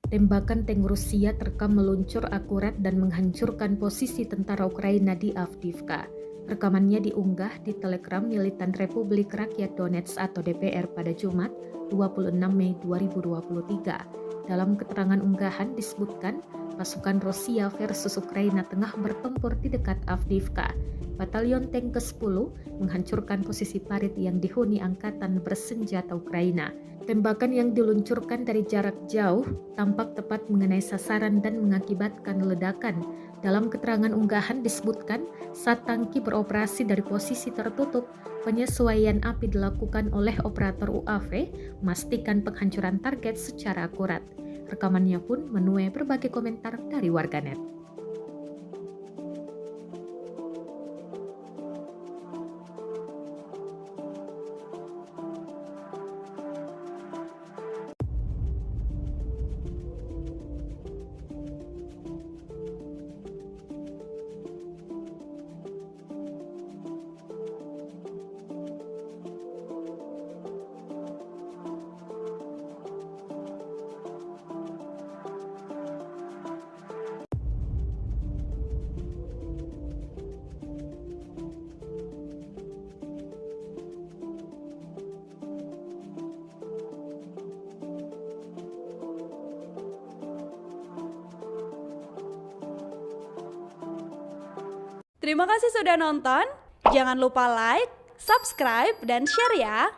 Tembakan tank Rusia terekam meluncur akurat dan menghancurkan posisi tentara Ukraina di Avdiivka. Rekamannya diunggah di Telegram militan Republik Rakyat Donetsk atau DPR pada Jumat 26 Mei 2023. Dalam keterangan unggahan disebutkan, pasukan Rusia versus Ukraina tengah bertempur di dekat Avdiivka. Batalion tank ke-10 menghancurkan posisi parit yang dihuni angkatan bersenjata Ukraina. Tembakan yang diluncurkan dari jarak jauh tampak tepat mengenai sasaran dan mengakibatkan ledakan. Dalam keterangan unggahan disebutkan, saat tangki beroperasi dari posisi tertutup, penyesuaian api dilakukan oleh operator UAV, memastikan penghancuran target secara akurat. Rekamannya pun menuai berbagai komentar dari warganet. Terima kasih sudah nonton. Jangan lupa like, subscribe, dan share ya.